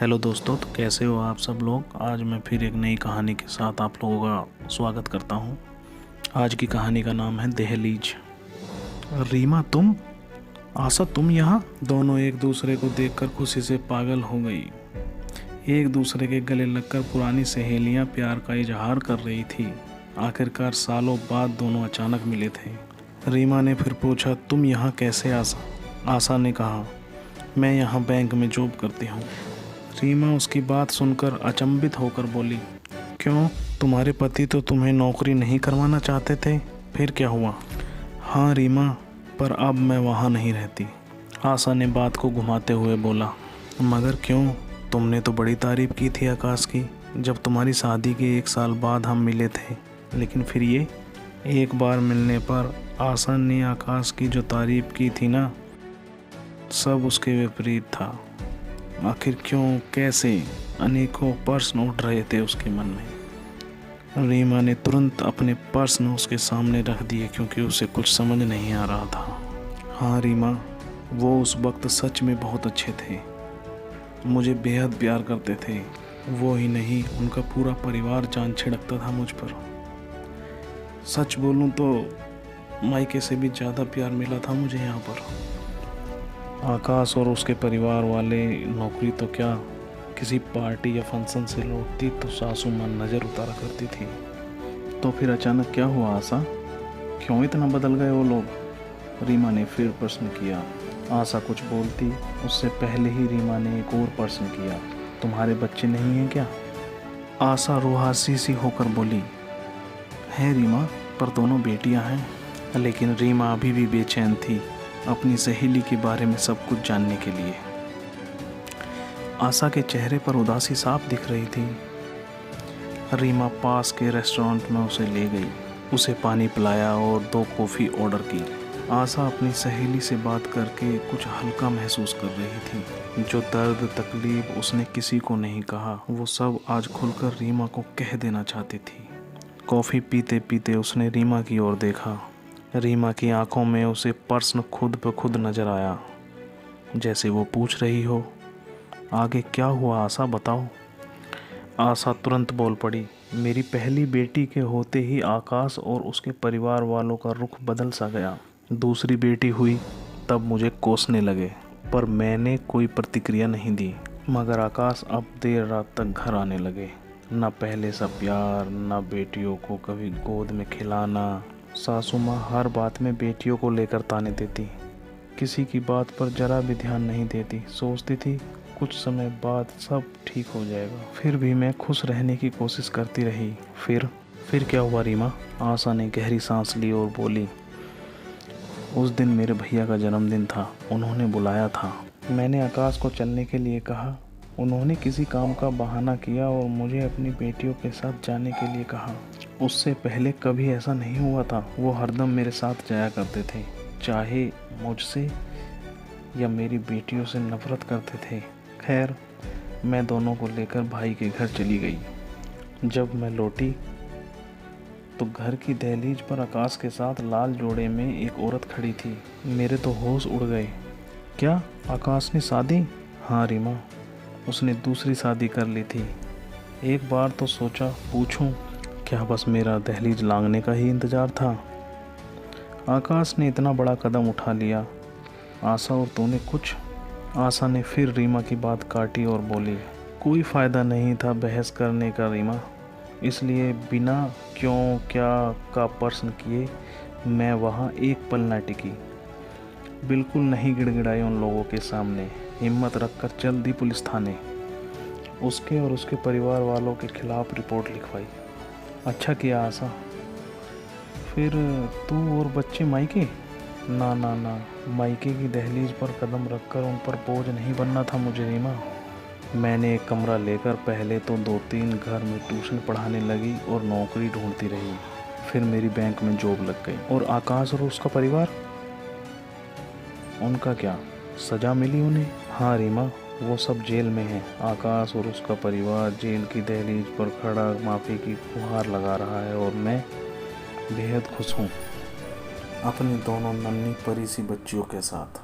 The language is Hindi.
हेलो दोस्तों, तो कैसे हो आप सब लोग। आज मैं फिर एक नई कहानी के साथ आप लोगों का स्वागत करता हूं। आज की कहानी का नाम है दहलीज। रीमा तुम, आशा तुम यहाँ। दोनों एक दूसरे को देखकर खुशी से पागल हो गई। एक दूसरे के गले लगकर पुरानी सहेलियाँ प्यार का इजहार कर रही थी। आखिरकार सालों बाद दोनों अचानक मिले थे। रीमा ने फिर पूछा, तुम यहाँ कैसे आशा। आशा ने कहा, मैं यहाँ बैंक में जॉब करती हूँ। रीमा उसकी बात सुनकर अचंभित होकर बोली, क्यों, तुम्हारे पति तो तुम्हें नौकरी नहीं करवाना चाहते थे, फिर क्या हुआ। हाँ रीमा, पर अब मैं वहाँ नहीं रहती। आशा ने बात को घुमाते हुए बोला, मगर क्यों, तुमने तो बड़ी तारीफ़ की थी आकाश की जब तुम्हारी शादी के 1 साल बाद हम मिले थे, लेकिन फिर ये। एक बार मिलने पर आशा ने आकाश की जो तारीफ़ की थी ना, सब उसके विपरीत था। आखिर क्यों, कैसे, अनेकों प्रश्न उठ रहे थे उसके मन में। रीमा ने तुरंत अपने प्रश्न उसके सामने रख दिए क्योंकि उसे कुछ समझ नहीं आ रहा था। हाँ रीमा, वो उस वक्त सच में बहुत अच्छे थे, मुझे बेहद प्यार करते थे। वो ही नहीं, उनका पूरा परिवार जान छिड़कता था मुझ पर। सच बोलूं तो मायके से भी ज़्यादा प्यार मिला था मुझे यहाँ पर। आकाश और उसके परिवार वाले नौकरी तो क्या, किसी पार्टी या फंक्शन से लौटती तो सासू माँ नज़र उतारा करती थी। तो फिर अचानक क्या हुआ आशा, क्यों इतना बदल गए वो लोग। रीमा ने फिर प्रश्न किया। आशा कुछ बोलती उससे पहले ही रीमा ने एक और प्रश्न किया, तुम्हारे बच्चे नहीं हैं क्या। आशा रुहासी सी होकर बोली, है रीमा, पर दोनों बेटियां हैं। लेकिन रीमा अभी भी बेचैन थी अपनी सहेली के बारे में सब कुछ जानने के लिए। आशा के चेहरे पर उदासी साफ दिख रही थी। रीमा पास के रेस्टोरेंट में उसे ले गई, उसे पानी पिलाया और 2 कॉफ़ी ऑर्डर की। आशा अपनी सहेली से बात करके कुछ हल्का महसूस कर रही थी। जो दर्द तकलीफ उसने किसी को नहीं कहा, वो सब आज खुलकर रीमा को कह देना चाहती थी। कॉफ़ी पीते पीते उसने रीमा की ओर देखा। रीमा की आंखों में उसे प्रश्न खुद ब खुद नजर आया, जैसे वो पूछ रही हो, आगे क्या हुआ आशा, बताओ। आशा तुरंत बोल पड़ी, मेरी पहली बेटी के होते ही आकाश और उसके परिवार वालों का रुख बदल सा गया। दूसरी बेटी हुई तब मुझे कोसने लगे, पर मैंने कोई प्रतिक्रिया नहीं दी। मगर आकाश अब देर रात तक घर आने लगे। न पहले सा प्यार, न बेटियों को कभी गोद में खिलाना। सासू माँ हर बात में बेटियों को लेकर ताने देती, किसी की बात पर जरा भी ध्यान नहीं देती। सोचती थी कुछ समय बाद सब ठीक हो जाएगा। फिर भी मैं खुश रहने की कोशिश करती रही। फिर क्या हुआ रीमा। आशा ने गहरी सांस ली और बोली, उस दिन मेरे भैया का जन्मदिन था, उन्होंने बुलाया था। मैंने आकाश को चलने के लिए कहा, उन्होंने किसी काम का बहाना किया और मुझे अपनी बेटियों के साथ जाने के लिए कहा। उससे पहले कभी ऐसा नहीं हुआ था। वो हरदम मेरे साथ जाया करते थे, चाहे मुझसे या मेरी बेटियों से नफरत करते थे। खैर, मैं दोनों को लेकर भाई के घर चली गई। जब मैं लौटी तो घर की दहलीज पर आकाश के साथ लाल जोड़े में एक औरत खड़ी थी। मेरे तो होश उड़ गए। क्या, आकाश ने शादी। हाँ रीमा, उसने दूसरी शादी कर ली थी। एक बार तो सोचा पूछूं, क्या बस मेरा दहलीज लांघने का ही इंतज़ार था। आकाश ने इतना बड़ा कदम उठा लिया। आशा और तूने कुछ। आशा ने फिर रीमा की बात काटी और बोली, कोई फ़ायदा नहीं था बहस करने का रीमा, इसलिए बिना क्यों क्या का प्रश्न किए मैं वहाँ एक पल न टिकी। बिल्कुल नहीं गिड़गिड़ाई उन लोगों के सामने। हिम्मत रखकर चल दी पुलिस थाने। उसके और उसके परिवार वालों के खिलाफ रिपोर्ट लिखवाई। अच्छा किया आशा। फिर तू और बच्चे मायके। ना ना ना, मायके की दहलीज पर कदम रखकर उन पर बोझ नहीं बनना था मुझे रीमा। मैंने एक कमरा लेकर पहले तो 2-3 घर में ट्यूशन पढ़ाने लगी और नौकरी ढूंढती रही। फिर मेरी बैंक में जॉब लग गई। और आकाश और उसका परिवार, उनका क्या, सज़ा मिली उन्हें। हाँ रीमा, वो सब जेल में है। आकाश और उसका परिवार जेल की दहलीज पर खड़ा माफ़ी की गुहार लगा रहा है और मैं बेहद खुश हूँ अपनी दोनों नन्ही परी सी बच्चियों के साथ।